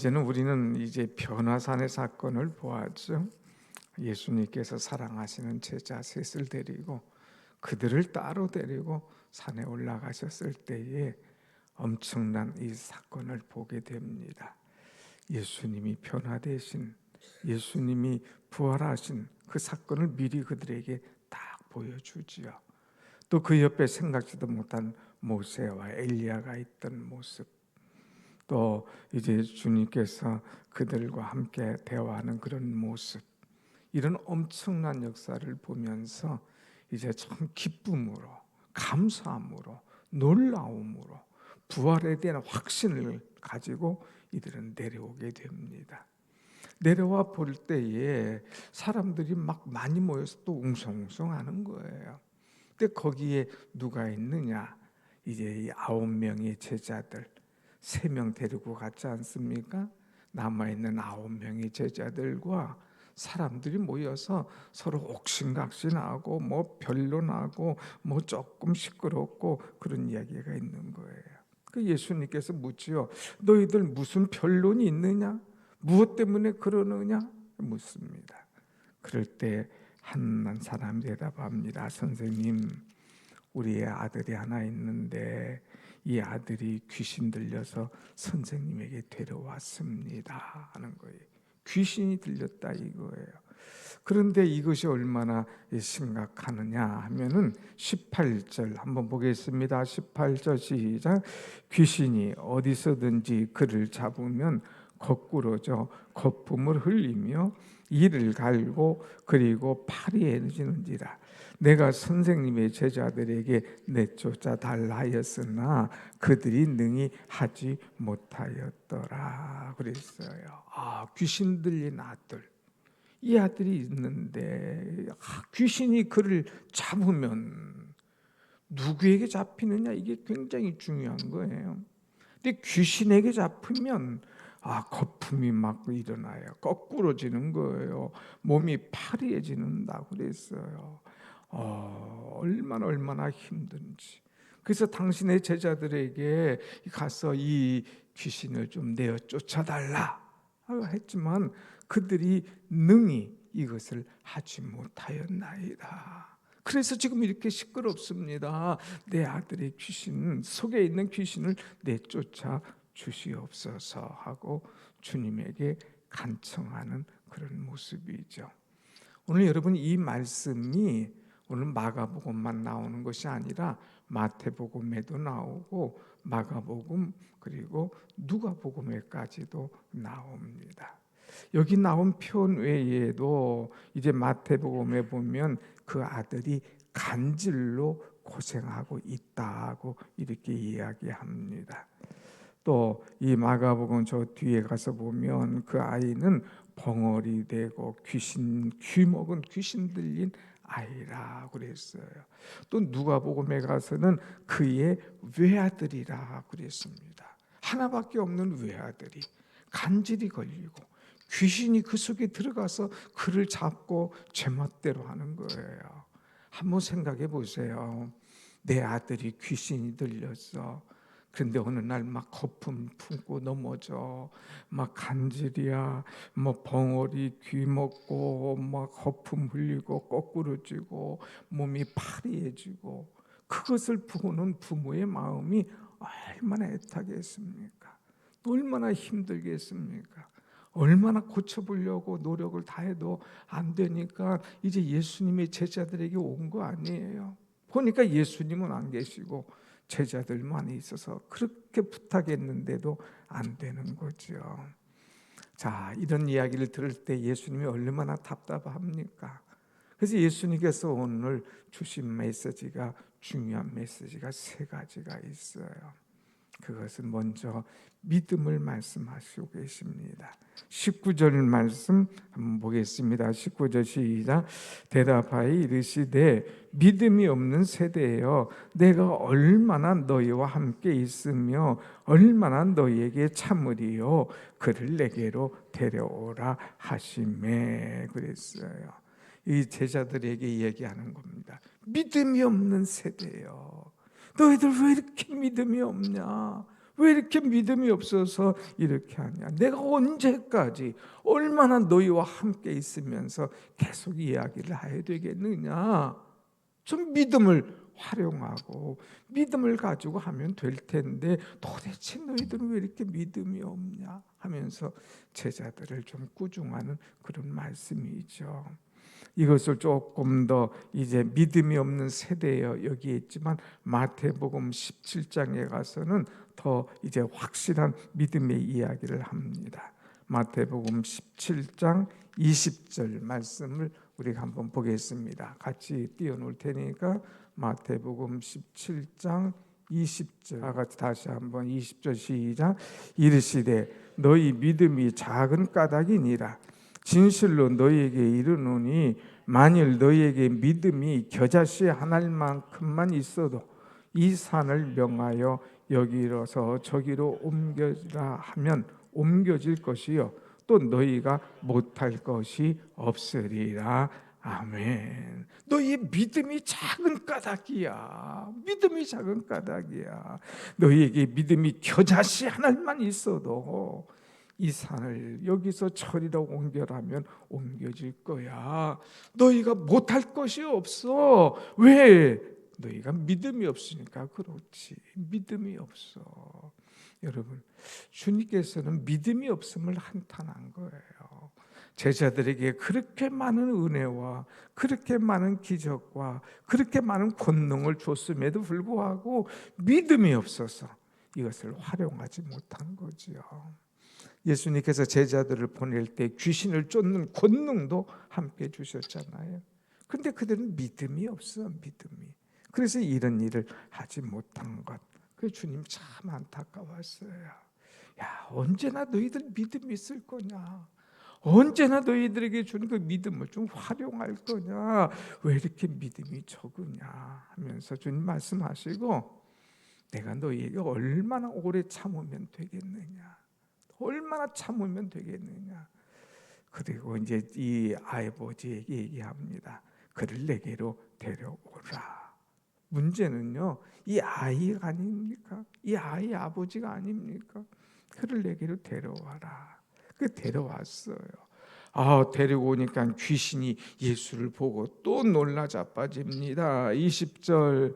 어제는 우리는 이제 변화산의 사건을 보았죠. 예수님께서 사랑하시는 제자 셋을 데리고 그들을 따로 데리고 산에 올라가셨을 때에 엄청난 이 사건을 보게 됩니다. 예수님이 변화되신, 예수님이 부활하신 그 사건을 미리 그들에게 딱 보여주지요. 또 그 옆에 생각지도 못한 모세와 엘리야가 있던 모습, 또 이제 주님께서 그들과 함께 대화하는 그런 모습, 이런 엄청난 역사를 보면서 이제 참 기쁨으로, 감사함으로, 놀라움으로 부활에 대한 확신을 가지고 이들은 내려오게 됩니다. 내려와 볼 때에 사람들이 막 많이 모여서 또 웅성웅성하는 거예요. 근데 거기에 누가 있느냐? 이제 이 9명의 제자들, 3명 데리고 갔지 않습니까? 남아있는 9명의 제자들과 사람들이 모여서 서로 옥신각신하고 뭐 변론하고 뭐 조금 시끄럽고 그런 이야기가 있는 거예요. 그 예수님께서 묻지요. 너희들 무슨 변론이 있느냐? 무엇 때문에 그러느냐? 묻습니다. 그럴 때 한 사람이 대답합니다. 선생님, 우리의 아들이 하나 있는데 이 아들이 귀신 들려서 선생님에게 데려왔습니다 하는 거예요. 귀신이 들렸다 이거예요. 그런데 이것이 얼마나 심각하느냐 하면은 18절 한번 보겠습니다. 18절 시작. 귀신이 어디서든지 그를 잡으면 거꾸로져 거품을 흘리며 이를 갈고 그리고 파리해지는지라. 내가 선생님의 제자들에게 내쫓아 달라 하였으나 그들이 능히 하지 못하였더라 그랬어요. 귀신 들린 아들, 이 아들이 있는데 귀신이 그를 잡으면 누구에게 잡히느냐, 이게 굉장히 중요한 거예요. 근데 귀신에게 잡히면 거품이 막 일어나요. 거꾸로지는 거예요. 몸이 파리해지는다 그랬어요. 얼마나 힘든지. 그래서 당신의 제자들에게 가서 이 귀신을 좀 내어 쫓아달라 했지만 그들이 능히 이것을 하지 못하였나이다. 그래서 지금 이렇게 시끄럽습니다. 내 아들의 귀신, 속에 있는 귀신을 내쫓아 주시옵소서 하고 주님에게 간청하는 그런 모습이죠. 오늘 여러분, 이 말씀이 오늘 마가복음만 나오는 것이 아니라 마태복음에도 나오고 마가복음 그리고 누가복음에까지도 나옵니다. 여기 나온 표현 외에도 이제 마태복음에 보면 그 아들이 간질로 고생하고 있다고 이렇게 이야기합니다. 또 이 마가복음 저 뒤에 가서 보면 그 아이는 벙어리 되고 귀 먹은 귀신 들린 아이라 그랬어요. 또 누가복음에 가서는 그의 외아들이라 그랬습니다. 하나밖에 없는 외아들이 간질이 걸리고 귀신이 그 속에 들어가서 그를 잡고 제멋대로 하는 거예요. 한번 생각해 보세요. 내 아들이 귀신이 들렸어. 그런데 어느 날 막 거품 품고 넘어져. 막 간질이야. 뭐 벙어리 귀 먹고 막 거품 흘리고 거꾸로지고 몸이 파리해지고 그것을 보는 부모의 마음이 얼마나 애타겠습니까? 얼마나 힘들겠습니까? 얼마나 고쳐보려고 노력을 다해도 안 되니까 이제 예수님의 제자들에게 온 거 아니에요. 보니까 예수님은 안 계시고 제자들만 있어서 그렇게 부탁했는데도 안 되는 거죠. 자, 이런 이야기를 들을 때 예수님이 얼마나 답답합니까? 그래서 예수님께서 오늘 주신 메시지가, 중요한 메시지가 3가지가 있어요. 그것은 먼저 믿음을 말씀하시고 계십니다. 19절 말씀 한번 보겠습니다. 19절 시작. 대답하여 이르시되 믿음이 없는 세대여, 내가 얼마나 너희와 함께 있으며 얼마나 너희에게 참으리요, 그를 내게로 데려오라 하시매 그랬어요. 이 제자들에게 얘기하는 겁니다. 믿음이 없는 세대여, 너희들 왜 이렇게 믿음이 없냐? 왜 이렇게 믿음이 없어서 이렇게 하냐? 내가 언제까지 얼마나 너희와 함께 있으면서 계속 이야기를 해야 되겠느냐? 좀 믿음을 활용하고 믿음을 가지고 하면 될 텐데 도대체 너희들은 왜 이렇게 믿음이 없냐? 하면서 제자들을 좀 꾸중하는 그런 말씀이죠. 이것을 조금 더 이제 믿음이 없는 세대여 여기에 있지만 마태복음 17장에 가서는 더 이제 확실한 믿음의 이야기를 합니다. 마태복음 17장 20절 말씀을 우리가 한번 보겠습니다. 같이 띄워놓을 테니까 마태복음 17장 20절 같이 다시 한번 20절 시작. 이르시되 너희 믿음이 작은 까닭이니라. 진실로 너희에게 이르노니 만일 너희에게 믿음이 겨자씨 한 알만큼만 있어도 이 산을 명하여 여기로서 저기로 옮겨라 하면 옮겨질 것이요 또 너희가 못할 것이 없으리라. 아멘. 너희의 믿음이 작은 까닭이야. 믿음이 작은 까닭이야. 너희에게 믿음이 겨자씨 한 알만 있어도 이 산을 여기서 저리로 옮겨라면 옮겨질 거야. 너희가 못할 것이 없어. 왜? 너희가 믿음이 없으니까 그렇지. 믿음이 없어. 여러분, 주님께서는 믿음이 없음을 한탄한 거예요. 제자들에게 그렇게 많은 은혜와 그렇게 많은 기적과 그렇게 많은 권능을 줬음에도 불구하고 믿음이 없어서 이것을 활용하지 못한 거지요. 예수님께서 제자들을 보낼 때 귀신을 쫓는 권능도 함께 주셨잖아요. 그런데 그들은 믿음이 없어, 믿음이. 그래서 이런 일을 하지 못한 것. 그 주님 참 안타까웠어요. 야, 언제나 너희들 믿음이 있을 거냐? 언제나 너희들에게 주는 그 믿음을 좀 활용할 거냐? 왜 이렇게 믿음이 적으냐? 하면서 주님 말씀하시고 내가 너희에게 얼마나 오래 참으면 되겠느냐? 얼마나 참으면 되겠느냐? 그리고 이제 이 아버지에게 얘기합니다. 그를 내게로 데려오라. 문제는요, 이 아이가 아닙니까? 이 아이 아버지가 아닙니까? 그를 내게로 데려와라. 그 데려왔어요. 데리고 오니까 귀신이 예수를 보고 또 놀라 자빠집니다. 20절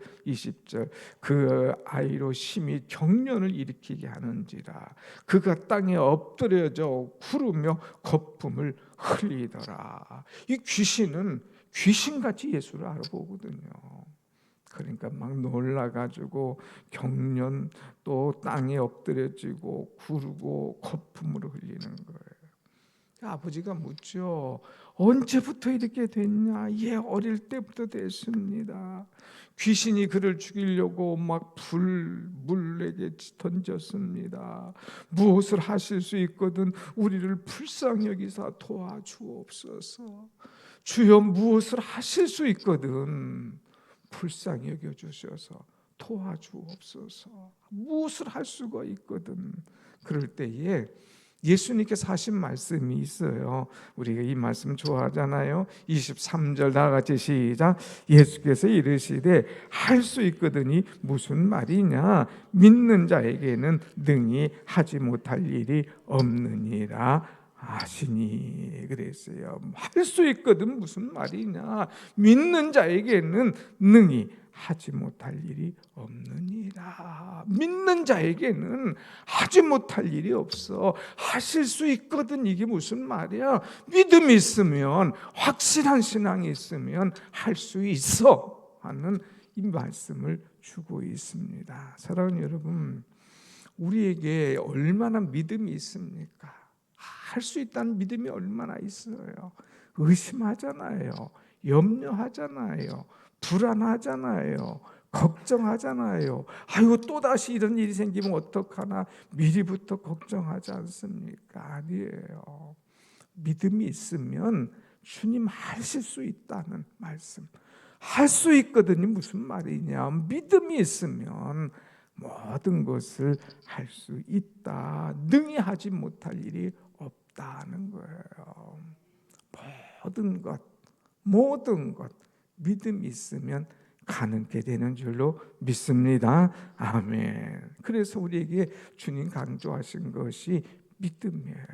그 아이로 심히 경련을 일으키게 하는지라 그가 땅에 엎드려져 구르며 거품을 흘리더라. 이 귀신은 귀신같이 예수를 알아보거든요. 그러니까 막 놀라가지고 경련 또 땅에 엎드려지고 구르고 거품으로 흘리는 거예요. 아버지가 묻죠. 언제부터 이렇게 됐냐? 예, 어릴 때부터 됐습니다. 귀신이 그를 죽이려고 막 물에게 던졌습니다. 무엇을 하실 수 있거든 우리를 불쌍히 여기사 도와주옵소서. 주여 무엇을 하실 수 있거든 불쌍히 여겨주셔서 도와주옵소서. 무엇을 할 수가 있거든. 그럴 때에 예수님께서 하신 말씀이 있어요. 우리가 이 말씀 좋아하잖아요. 23절 다 같이 시작. 예수께서 이르시되 할 수 있거든이 무슨 말이냐? 믿는 자에게는 능히 하지 못할 일이 없느니라 하시니 그랬어요. 할 수 있거든 무슨 말이냐? 믿는 자에게는 능히 하지 못할 일이 없느니라. 믿는 자에게는 하지 못할 일이 없어. 하실 수 있거든. 이게 무슨 말이야? 믿음이 있으면, 확실한 신앙이 있으면 할 수 있어 하는 이 말씀을 주고 있습니다. 사랑하는 여러분, 우리에게 얼마나 믿음이 있습니까? 할 수 있다는 믿음이 얼마나 있어요. 의심하잖아요. 염려하잖아요. 불안하잖아요. 걱정하잖아요. 아이고 또다시 이런 일이 생기면 어떡하나 미리부터 걱정하지 않습니까? 아니에요. 믿음이 있으면 주님 하실 수 있다는 말씀. 할 수 있거든요. 무슨 말이냐? 믿음이 있으면 모든 것을 할 수 있다. 능히 하지 못할 일이 없다는 거예요. 모든 것 믿음이 있으면 가능케 되는 줄로 믿습니다. 아멘. 그래서 우리에게 주님 강조하신 것이 믿음이에요.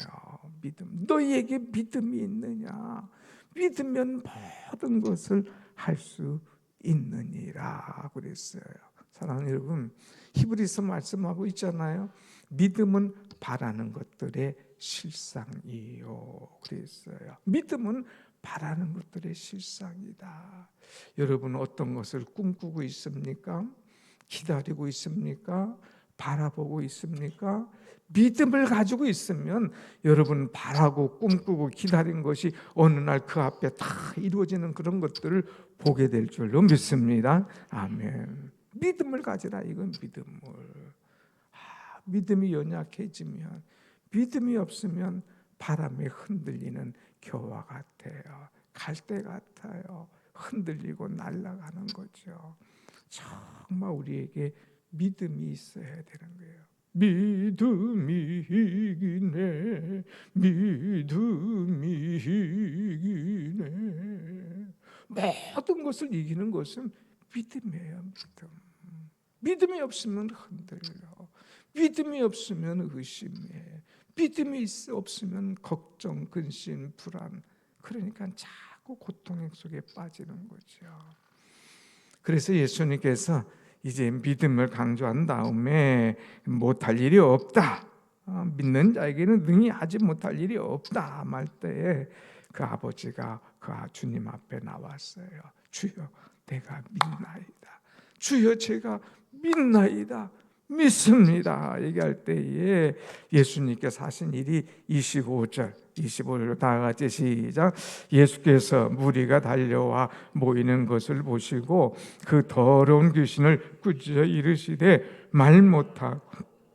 믿음. 너희에게 믿음이 있느냐? 믿으면 모든 것을 할 수 있느니라 그랬어요. 사랑하는 여러분, 히브리서 말씀하고 있잖아요. 믿음은 바라는 것들의 실상이요 그랬어요. 믿음은 바라는 것들의 실상이다. 여러분 어떤 것을 꿈꾸고 있습니까? 기다리고 있습니까? 바라보고 있습니까? 믿음을 가지고 있으면 여러분 바라고 꿈꾸고 기다린 것이 어느 날 그 앞에 다 이루어지는 그런 것들을 보게 될 줄로 믿습니다. 아멘. 믿음을 가지라, 이건 믿음을. 믿음이 연약해지면, 믿음이 없으면 바람에 흔들리는 겨와 같아요. 갈대 같아요. 흔들리고 날아가는 거죠. 정말 우리에게 믿음이 있어야 되는 거예요. 믿음이 이기네, 믿음이 이기네. 모든 것을 이기는 것은 믿음이에요. 믿음. 믿음이 없으면 흔들려. 믿음이 없으면 의심해. 믿음이 없으면 걱정, 근심, 불안. 그러니까 자꾸 고통 속에 빠지는 거죠. 그래서 예수님께서 이제 믿음을 강조한 다음에 못할 일이 없다, 믿는 자에게는 능히 하지 못할 일이 없다 말 때에 그 아버지가 그 주님 앞에 나왔어요. 주여, 내가 믿나이다. 주여, 제가 믿나이다. 믿습니다. 얘기할 때에 예수님께서 하신 일이 25절 다 같이 시작. 예수께서 무리가 달려와 모이는 것을 보시고 그 더러운 귀신을 꾸짖어 이르시되 말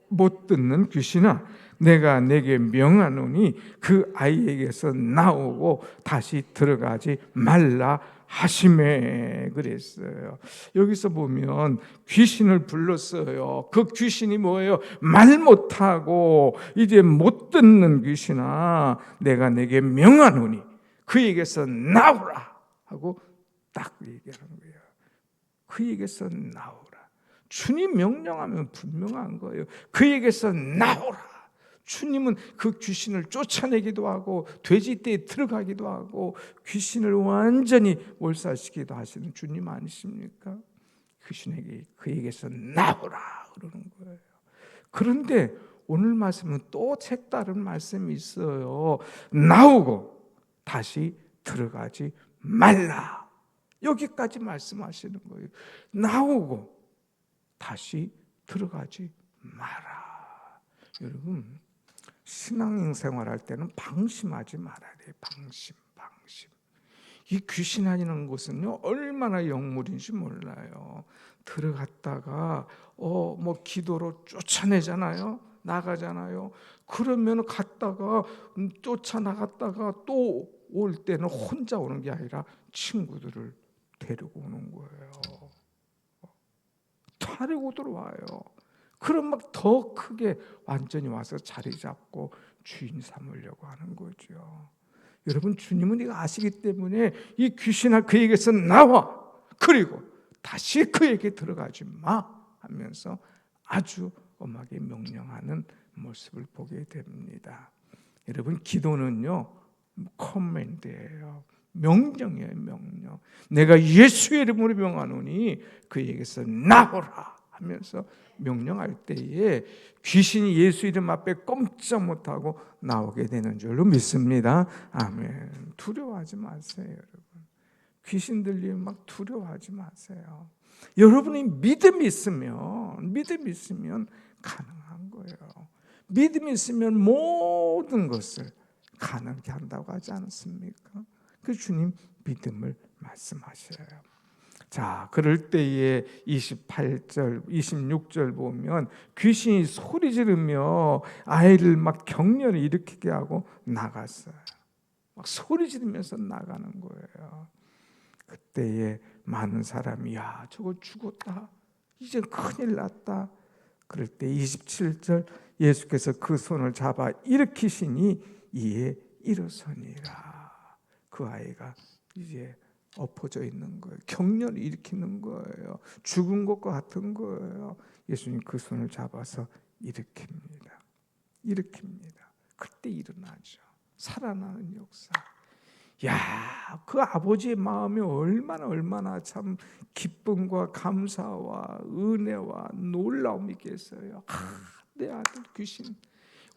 못 듣는 귀신아, 내가 내게 명하노니 그 아이에게서 나오고 다시 들어가지 말라 하시매 그랬어요. 여기서 보면 귀신을 불렀어요. 그 귀신이 뭐예요? 말 못하고 이제 못 듣는 귀신아, 내가 내게 명하노니 그에게서 나오라 하고 딱 얘기하는 거예요. 그에게서 나오라. 주님 명령하면 분명한 거예요. 그에게서 나오라. 주님은 그 귀신을 쫓아내기도 하고 돼지떼에 들어가기도 하고 귀신을 완전히 몰살시키기도 하시는 주님 아니십니까? 귀신에게 그에게서 나오라 그러는 거예요. 그런데 오늘 말씀은 또 색다른 말씀이 있어요. 나오고 다시 들어가지 말라. 여기까지 말씀하시는 거예요. 나오고 다시 들어가지 마라. 여러분, 신앙생활할 때는 방심하지 말아야 돼요. 방심. 이 귀신이라는 것은요, 얼마나 영물인지 몰라요. 들어갔다가 뭐 기도로 쫓아내잖아요. 나가잖아요. 그러면 갔다가 쫓아나갔다가 또 올 때는 혼자 오는 게 아니라 친구들을 데리고 오는 거예요. 데리고 들어와요. 그럼 막 더 크게 완전히 와서 자리 잡고 주인 삼으려고 하는 거죠. 여러분, 주님은 이거 아시기 때문에 이 귀신아 그에게서 나와, 그리고 다시 그에게 들어가지 마 하면서 아주 엄하게 명령하는 모습을 보게 됩니다. 여러분, 기도는요 커맨드예요. 명령이에요. 명령. 내가 예수의 이름으로 명하노니 그에게서 나오라 하면서 명령할 때에 귀신이 예수 이름 앞에 꼼짝 못하고 나오게 되는 줄로 믿습니다. 아멘. 두려워하지 마세요, 여러분. 귀신 들리면 막 두려워하지 마세요. 여러분이 믿음이 있으면 가능한 거예요. 믿음이 있으면 모든 것을 가능케 한다고 하지 않습니까? 그 주님 믿음을 말씀하셔요. 자, 그럴 때에 28절, 26절 보면 귀신이 소리 지르며 아이를 막 격렬히 일으키게 하고 나갔어요. 막 소리 지르면서 나가는 거예요. 그때에 많은 사람이 야, 저거 죽었다. 이제 큰일 났다. 그럴 때 27절 예수께서 그 손을 잡아 일으키시니 이에 일어서니라. 그 아이가 이제 엎어져 있는 거예요. 경련을 일으키는 거예요. 죽은 것과 같은 거예요. 예수님 그 손을 잡아서 일으킵니다. 그때 일어나죠. 살아나는 역사. 야, 그 아버지의 마음이 얼마나 참 기쁨과 감사와 은혜와 놀라움이겠어요. 내 아들 귀신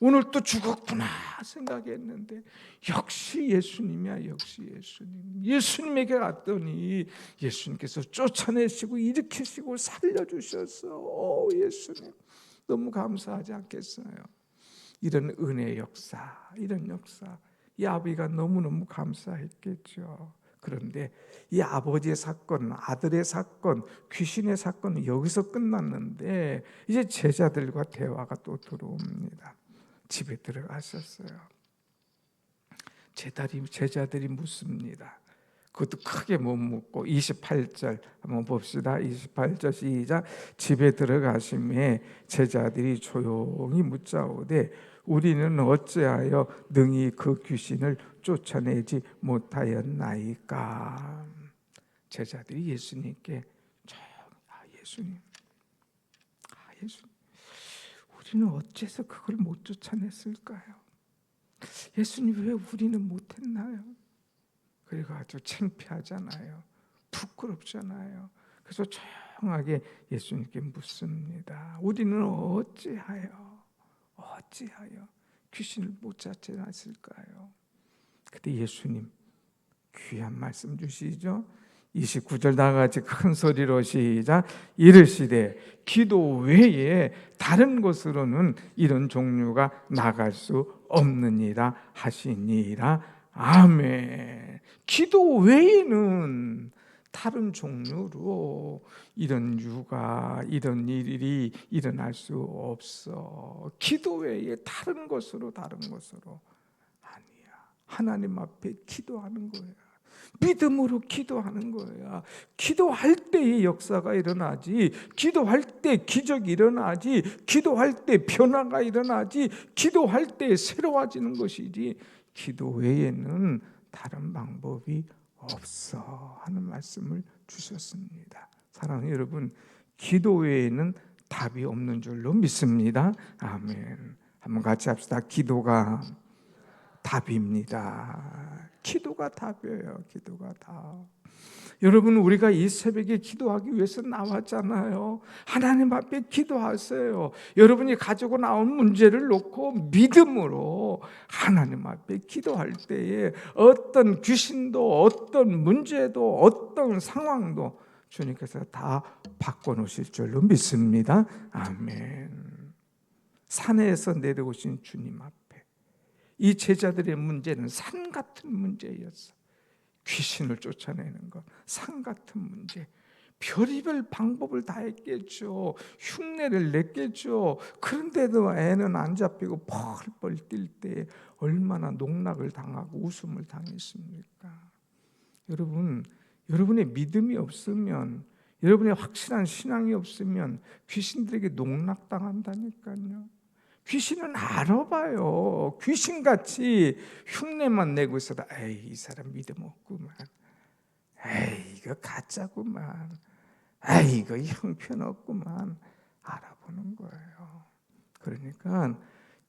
오늘 또 죽었구나 생각했는데 역시 예수님이야. 역시 예수님. 예수님에게 갔더니 예수님께서 쫓아내시고 일으키시고 살려주셨어. 예수님 너무 감사하지 않겠어요? 이런 은혜의 역사, 이런 역사, 이 아버지가 너무너무 감사했겠죠. 그런데 이 아버지의 사건, 아들의 사건, 귀신의 사건은 여기서 끝났는데 이제 제자들과 대화가 또 들어옵니다. 집에 들어가셨어요. 제자들이 묻습니다. 그것도 크게 못 묻고 28절 한번 봅시다. 28절 시작. 집에 들어가심에 제자들이 조용히 묻자오되 우리는 어찌하여 능히 그 귀신을 쫓아내지 못하였나이까. 제자들이 예수님께 예수님 우리는 어째서 그걸 못 쫓아냈을까요? 예수님 왜 우리는 못했나요? 그래가지고 창피하잖아요. 부끄럽잖아요. 그래서 조용하게 예수님께 묻습니다. 우리는 어찌하여 귀신을 못 쫓아냈을까요? 그때 예수님 귀한 말씀 주시죠. 29절 다같이 큰 소리로 시작. 이르시되 기도 외에 다른 곳으로는 이런 종류가 나갈 수 없느니라 하시니라. 아멘. 기도 외에는 다른 종류로 이런 유가, 이런 일이 일어날 수 없어. 기도 외에 다른 것으로 아니야. 하나님 앞에 기도하는 거야. 믿음으로 기도하는 거야. 기도할 때의 역사가 일어나지, 기도할 때 기적이 일어나지, 기도할 때 변화가 일어나지, 기도할 때 새로워지는 것이지 기도 외에는 다른 방법이 없어 하는 말씀을 주셨습니다. 사랑하는 여러분, 기도 외에는 답이 없는 줄로 믿습니다. 아멘. 한번 같이 합시다. 기도가 답입니다. 기도가 답이에요. 기도가 답. 여러분, 우리가 이 새벽에 기도하기 위해서 나왔잖아요. 하나님 앞에 기도하세요. 여러분이 가지고 나온 문제를 놓고 믿음으로 하나님 앞에 기도할 때에 어떤 귀신도, 어떤 문제도, 어떤 상황도 주님께서 다 바꿔놓으실 줄로 믿습니다. 아멘. 산에서 내려오신 주님 앞에 이 제자들의 문제는 산 같은 문제였어. 귀신을 쫓아내는 것, 산 같은 문제. 별의별 방법을 다 했겠죠. 흉내를 냈겠죠. 그런데도 애는 안 잡히고 펄펄 뛸 때 얼마나 농락을 당하고 웃음을 당했습니까? 여러분, 여러분의 믿음이 없으면, 여러분의 확실한 신앙이 없으면 귀신들에게 농락당한다니까요. 귀신은 알아봐요. 귀신같이 흉내만 내고 있어도 에이, 이 사람 믿음 없구만. 에이, 이거 가짜구만. 에이, 이거 형편없구만. 알아보는 거예요. 그러니까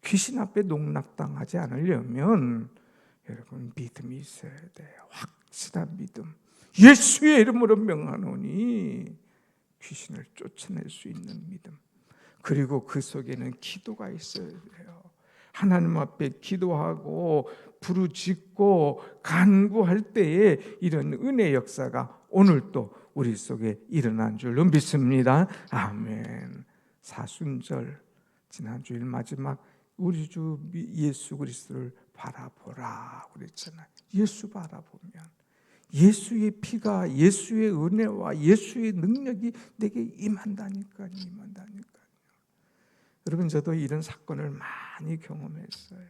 귀신 앞에 농락당하지 않으려면 여러분 믿음이 있어야 돼요. 확실한 믿음. 예수의 이름으로 명하노니 귀신을 쫓아낼 수 있는 믿음. 그리고 그 속에는 기도가 있어야 돼요. 하나님 앞에 기도하고 부르짖고 간구할 때에 이런 은혜 역사가 오늘 또 우리 속에 일어난 줄로 믿습니다. 아멘. 사순절 지난주일 마지막 우리 주 예수 그리스도를 바라보라 그랬잖아요. 예수 바라보면 예수의 피가, 예수의 은혜와 예수의 능력이 내게 임한다니까요. 여러분, 저도 이런 사건을 많이 경험했어요.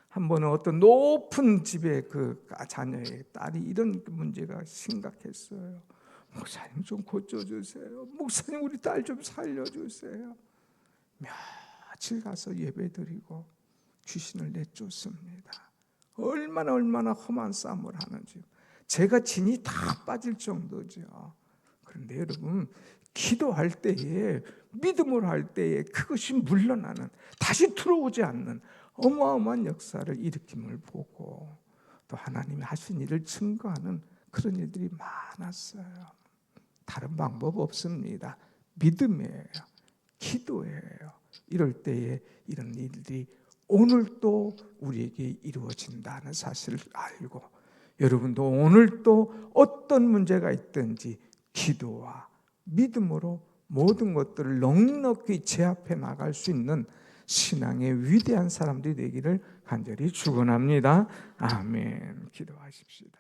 한 번은 어떤 높은 집에 그 자녀의 딸이 이런 문제가 심각했어요. 목사님 좀 고쳐주세요. 목사님 우리 딸 좀 살려주세요. 며칠 가서 예배드리고 귀신을 내쫓습니다. 얼마나 험한 싸움을 하는지. 제가 진이 다 빠질 정도죠. 그런데 여러분, 기도할 때에, 믿음으로 할 때에 그것이 물러나는, 다시 들어오지 않는 어마어마한 역사를 일으킴을 보고 또 하나님이 하신 일을 증거하는 그런 일들이 많았어요. 다른 방법 없습니다. 믿음이에요. 기도예요. 이럴 때에 이런 일들이 오늘 또 우리에게 이루어진다는 사실을 알고, 여러분도 오늘 또 어떤 문제가 있든지 기도와 믿음으로 모든 것들을 넉넉히 제압해 나갈 수 있는 신앙의 위대한 사람들이 되기를 간절히 축원합니다. 아멘. 기도하십시다.